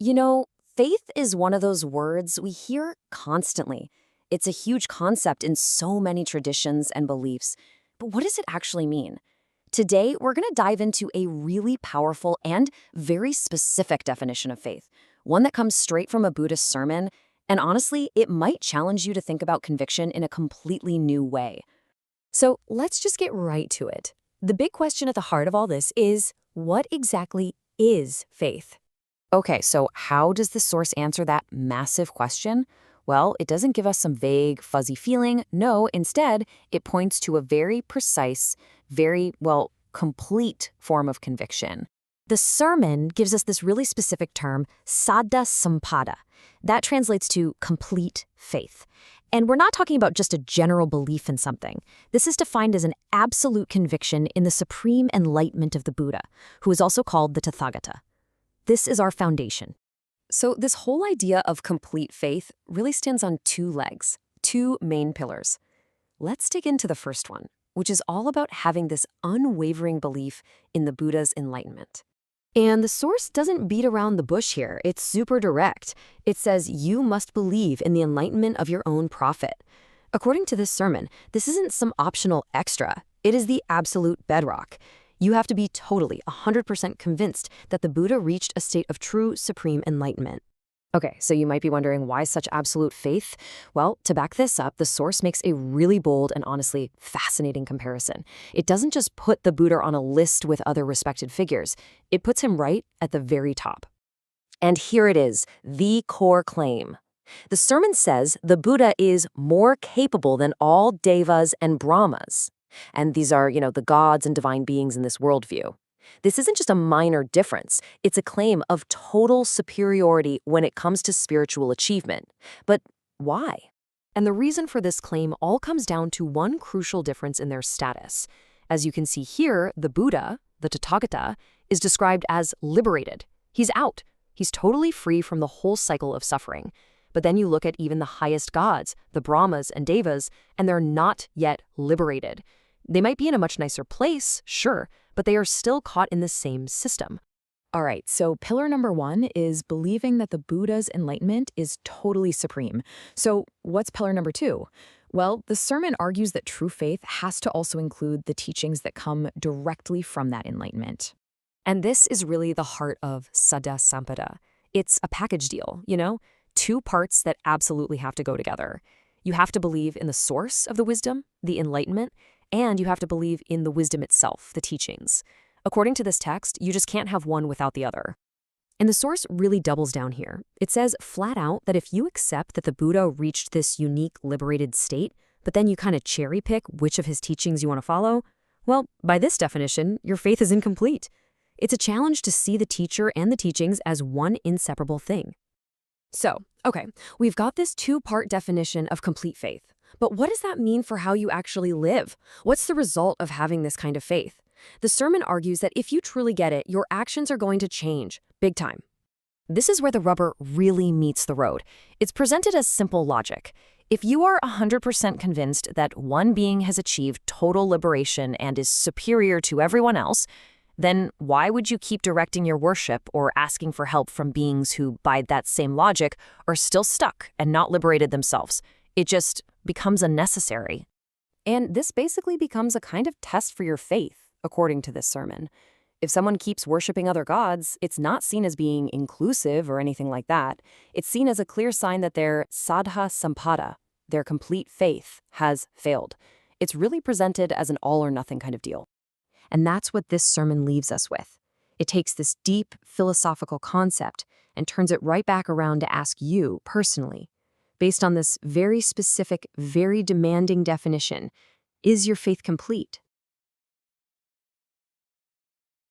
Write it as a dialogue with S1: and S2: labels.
S1: You know, faith is one of those words we hear constantly. It's a huge concept in so many traditions and beliefs. But what does it actually mean? Today, we're going to dive into a really powerful and very specific definition of faith, one that comes straight from a Buddhist sermon, and honestly, it might challenge you to think about conviction in a completely new way.
S2: So let's just get right to it. The big question at the heart of all this is, what exactly is faith?
S1: Okay, so how does the source answer that massive question? Well, it doesn't give us some vague, fuzzy feeling. No, instead, it points to a very precise, complete form of conviction.
S2: The sermon gives us this really specific term, saddha sampada. That translates to complete faith. And we're not talking about just a general belief in something. This is defined as an absolute conviction in the supreme enlightenment of the Buddha, who is also called the Tathagata. This is our foundation.
S1: So this whole idea of complete faith really stands on two legs, two main pillars. Let's dig into the first one, which is all about having this unwavering belief in the Buddha's enlightenment.
S2: And the source doesn't beat around the bush here. It's super direct. It says you must believe in the enlightenment of your own prophet. According to this sermon, this isn't some optional extra. It is the absolute bedrock. You have to be totally 100% convinced that the Buddha reached a state of true supreme enlightenment.
S1: Okay, so you might be wondering why such absolute faith? Well, to back this up, the source makes a really bold and honestly fascinating comparison. It doesn't just put the Buddha on a list with other respected figures. It puts him right at the very top. And here it is, the core claim. The sermon says the Buddha is more capable than all devas and brahmas. And these are, the gods and divine beings in this worldview. This isn't just a minor difference. It's a claim of total superiority when it comes to spiritual achievement. But why?
S2: And the reason for this claim all comes down to one crucial difference in their status. As you can see here, the Buddha, the Tathagata, is described as liberated. He's out. He's totally free from the whole cycle of suffering. But then you look at even the highest gods, the Brahmas and Devas, and they're not yet liberated. They might be in a much nicer place, sure, but they are still caught in the same system.
S3: All right, so pillar number one is believing that the Buddha's enlightenment is totally supreme. So what's pillar number two? Well, the sermon argues that true faith has to also include the teachings that come directly from that enlightenment.
S2: And this is really the heart of Saddha Sampada. It's a package deal, two parts that absolutely have to go together. You have to believe in the source of the wisdom, the enlightenment, and you have to believe in the wisdom itself, the teachings. According to this text, you just can't have one without the other. And the source really doubles down here. It says flat out that if you accept that the Buddha reached this unique, liberated state, but then you kind of cherry pick which of his teachings you want to follow, well, by this definition, your faith is incomplete. It's a challenge to see the teacher and the teachings as one inseparable thing. So, okay, we've got this two-part definition of complete faith. But what does that mean for how you actually live? What's the result of having this kind of faith? The sermon argues that if you truly get it, your actions are going to change, big time. This is where the rubber really meets the road. It's presented as simple logic. If you are 100% convinced that one being has achieved total liberation and is superior to everyone else, then why would you keep directing your worship or asking for help from beings who, by that same logic, are still stuck and not liberated themselves? It just becomes unnecessary. And this basically becomes a kind of test for your faith, according to this sermon. If someone keeps worshiping other gods, it's not seen as being inclusive or anything like that. It's seen as a clear sign that their saddha sampada, their complete faith, has failed. It's really presented as an all-or-nothing kind of deal. And that's what this sermon leaves us with. It takes this deep philosophical concept and turns it right back around to ask you, personally, based on this very specific, very demanding definition, is your faith complete?